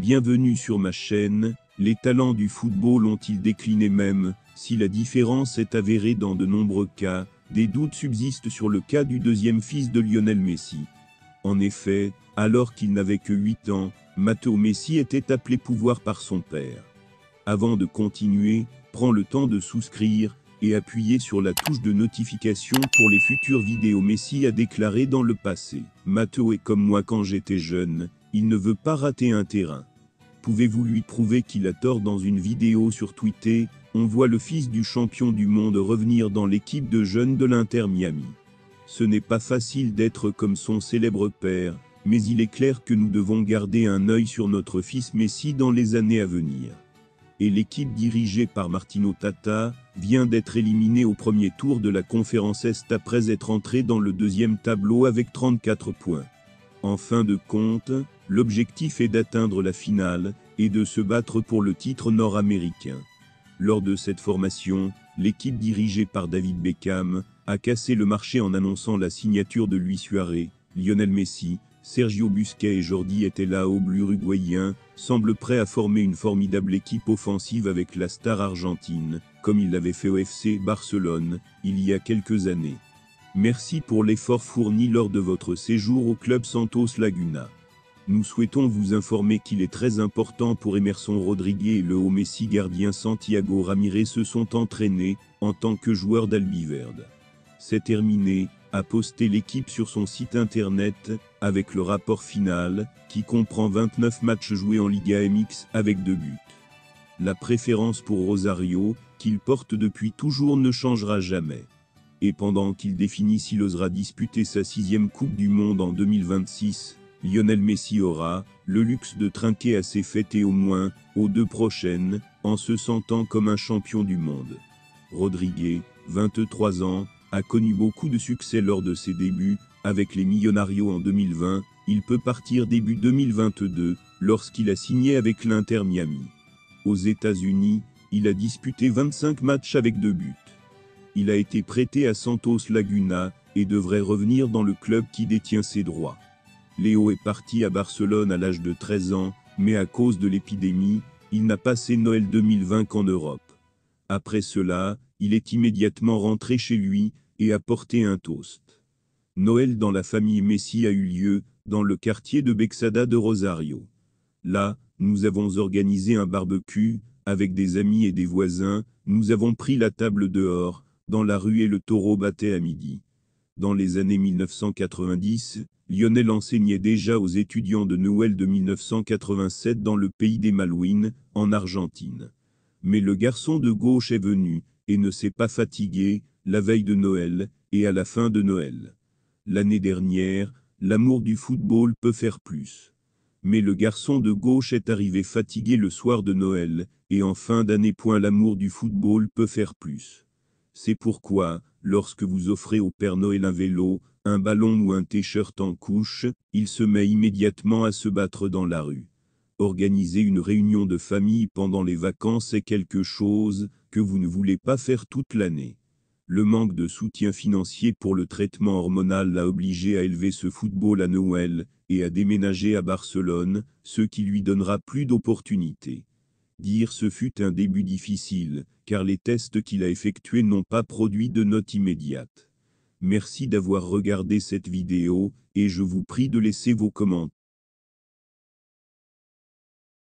Bienvenue sur ma chaîne. Les talents du football ont-ils décliné? Même si la différence est avérée dans de nombreux cas, des doutes subsistent sur le cas du deuxième fils de Lionel Messi. En effet, alors qu'il n'avait que 8 ans, Matteo Messi était appelé pouvoir par son père. Avant de continuer, prends le temps de souscrire et appuyer sur la touche de notification pour les futures vidéos. Messi a déclaré dans le passé: Matteo est comme moi quand j'étais jeune, il ne veut pas rater un terrain. Pouvez-vous lui prouver qu'il a tort? Dans une vidéo sur Twitter, on voit le fils du champion du monde revenir dans l'équipe de jeunes de l'Inter Miami. Ce n'est pas facile d'être comme son célèbre père, mais il est clair que nous devons garder un œil sur notre fils Messi dans les années à venir. Et l'équipe dirigée par Martino Tata vient d'être éliminée au premier tour de la conférence Est après être entrée dans le deuxième tableau avec 34 points. En fin de compte, l'objectif est d'atteindre la finale et de se battre pour le titre nord-américain. Lors de cette formation, l'équipe dirigée par David Beckham a cassé le marché en annonçant la signature de Luis Suarez, Lionel Messi, Sergio Busquets et Jordi Alba. L'Uruguayen semble prêt à former une formidable équipe offensive avec la star argentine, comme il l'avait fait au FC Barcelone il y a quelques années. Merci pour l'effort fourni lors de votre séjour au club Santos Laguna. Nous souhaitons vous informer qu'il est très important pour Emerson Rodriguez et le haut Messi gardien Santiago Ramirez se sont entraînés en tant que joueurs d'Albiverde. C'est terminé, a posté l'équipe sur son site internet, avec le rapport final, qui comprend 29 matchs joués en Liga MX avec 2 buts. La préférence pour Rosario, qu'il porte depuis toujours, ne changera jamais. Et pendant qu'il définit s'il osera disputer sa 6e Coupe du Monde en 2026, Lionel Messi aura le luxe de trinquer à ses fêtes et au moins aux 2 prochaines, en se sentant comme un champion du monde. Rodriguez, 23 ans, a connu beaucoup de succès lors de ses débuts, avec les Millonarios en 2020, il peut partir début 2022, lorsqu'il a signé avec l'Inter Miami. Aux États-Unis, il a disputé 25 matchs avec 2 buts. Il a été prêté à Santos Laguna et devrait revenir dans le club qui détient ses droits. Léo est parti à Barcelone à l'âge de 13 ans, mais à cause de l'épidémie, il n'a passé Noël 2020 qu'en Europe. Après cela, il est immédiatement rentré chez lui et a porté un toast. Noël dans la famille Messi a eu lieu dans le quartier de Bexada de Rosario. Là, nous avons organisé un barbecue avec des amis et des voisins, nous avons pris la table dehors, dans la rue et le taureau battait à midi. Dans les années 1990, Lionel enseignait déjà aux étudiants de Noël de 1987 dans le pays des Malouines, en Argentine. Mais le garçon de gauche est venu, et ne s'est pas fatigué, la veille de Noël, et à la fin de Noël. L'année dernière, l'amour du football peut faire plus. Mais le garçon de gauche est arrivé fatigué le soir de Noël, et en fin d'année. L'amour du football peut faire plus. C'est pourquoi, lorsque vous offrez au Père Noël un vélo, un ballon ou un t-shirt en couche, il se met immédiatement à se battre dans la rue. Organiser une réunion de famille pendant les vacances est quelque chose que vous ne voulez pas faire toute l'année. Le manque de soutien financier pour le traitement hormonal l'a obligé à élever ce football à Noël et à déménager à Barcelone, ce qui lui donnera plus d'opportunités. Dire ce fut un début difficile, car les tests qu'il a effectués n'ont pas produit de note immédiate. Merci d'avoir regardé cette vidéo, et je vous prie de laisser vos commentaires.